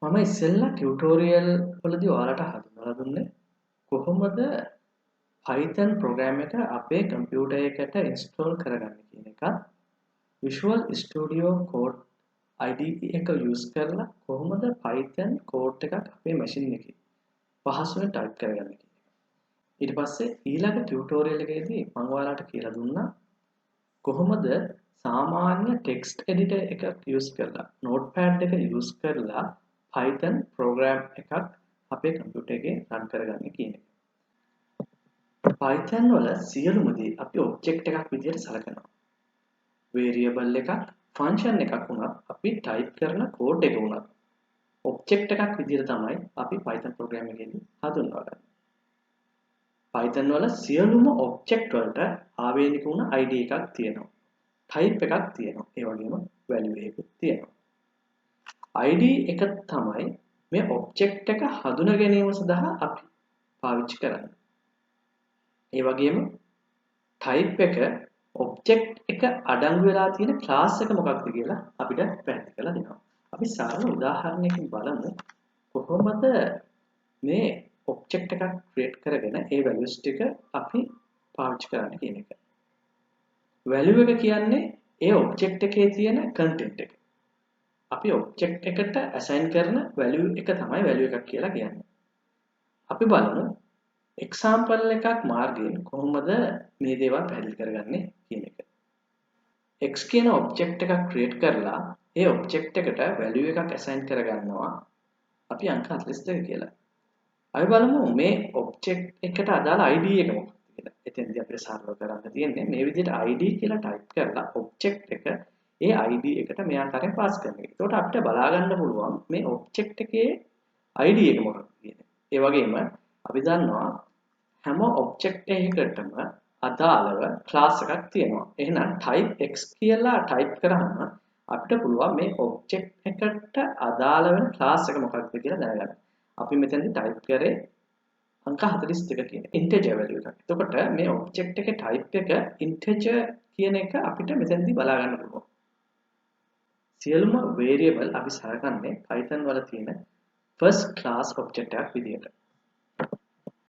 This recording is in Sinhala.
මම ඉස්සෙල්ලා ටියුටෝරියල් වලදී ඔයාලට හඳුන්වලා දුන්නේ කොහොමද Python ප්‍රෝග්‍රෑම් එක අපේ කම්පියුටර් එකට ඉන්ස්ටෝල් කරගන්නේ කියන එක. Visual Studio Code IDE එක යූස් කරලා කොහොමද Python කෝඩ් එකක් අපේ මැෂින් එකේ පහසුවෙන් ටයිප් කරගන්නේ කියන එක. ඊට පස්සේ ඊළඟ ටියුටෝරියල් එකේදී මම ඔයාලට කියලා දුන්නා කොහොමද සාමාන්‍ය ටෙක්ස්ට් එඩිටර් එකක් යූස් කරලා නෝට්පෑඩ් එක යූස් කරලා Python ප්‍රෝග්‍රෑම් එකක් අපේ කම්පියුටර් එකේ රන් කරගන්නේ කියන එක. Python වල සියලුම දේ අපි ඔබ්ජෙක්ට් එකක් විදිහට සලකනවා. variable එකක් function එකක් වුණත් අපි ටයිප් කරන කෝඩ් එක වුණත් ඔබ්ජෙක්ට් එකක් විදිහට තමයි අපි Python ප්‍රෝග්‍රෑම් එකේදී හඳුන්වන්නේ. Python වල සියලුම ඔබ්ජෙක්ට් වලට ආවේනික වුණ ID එකක් තියෙනවා. type එකක් තියෙනවා. ඒ වගේම value එකක් තියෙනවා. ID එක තමයි මේ ඔබ්ජෙක්ට් එක හඳුනා ගැනීම සඳහා අපි පාවිච්චි කරන්නේ. ඒ වගේම type එක ඔබ්ජෙක්ට් එක අඩංගු වෙලා තියෙන class එක මොකක්ද කියලා අපිට පැහැදිලි කරලා දෙනවා. අපි සරල උදාහරණයකින් බලමු කොහොමද මේ ඔබ්ජෙක්ට් එකක් ක්‍රියේට් කරගෙන ඒ values ටික අපි පාවිච්චි කරන්න කියන එක. value එක කියන්නේ ඒ ඔබ්ජෙක්ට් එකේ තියෙන content එක. අපි ඔබ්ජෙක්ට් එකට assign කරන value එක තමයි value එකක් කියලා කියන්නේ. අපි බලමු example එකක් මාර්ගයෙන් කොහොමද මේ දේවල් පැහැදිලි කරගන්නේ කියන එක. x කියන ඔබ්ජෙක්ට් එකක් ක්‍රියේට් කරලා ඒ ඔබ්ජෙක්ට් එකට value එකක් assign කරගන්නවා අපි අංක 42 කියලා. අපි බලමු මේ ඔබ්ජෙක්ට් එකට අදාළ ID එක මොකක්ද කියලා. එතෙන්දී අපිට සරලව කරන්න තියෙන්නේ මේ විදිහට ID කියලා ටයිප් කරලා ඔබ්ජෙක්ට් එක ඒ ID එකට මේ ආකාරයෙන් පාස් කරන එක. එතකොට අපිට බලා ගන්න පුළුවන් මේ ඔබ්ජෙක්ට් එකේ ID එක මොකක්ද කියන්නේ. ඒ වගේම අපි දන්නවා හැම ඔබ්ජෙක්ට් එකකටම අදාළව class එකක් තියෙනවා. එහෙනම් type x කියලා ටයිප් කරාම අපිට පුළුවන් මේ ඔබ්ජෙක්ට් එකට අදාළ වෙන class එක මොකක්ද කියලා දැනගන්න. අපි මෙතනදී ටයිප් කරේ අංක 42 කියන integer value එකක්. එතකොට මේ ඔබ්ජෙක්ට් එකේ type එක integer කියන එක අපිට මෙතනදී බලා ගන්න පුළුවන්. සියලුම variable අපි සලකන්නේ Python වල තියෙන first class object එකක් විදියට.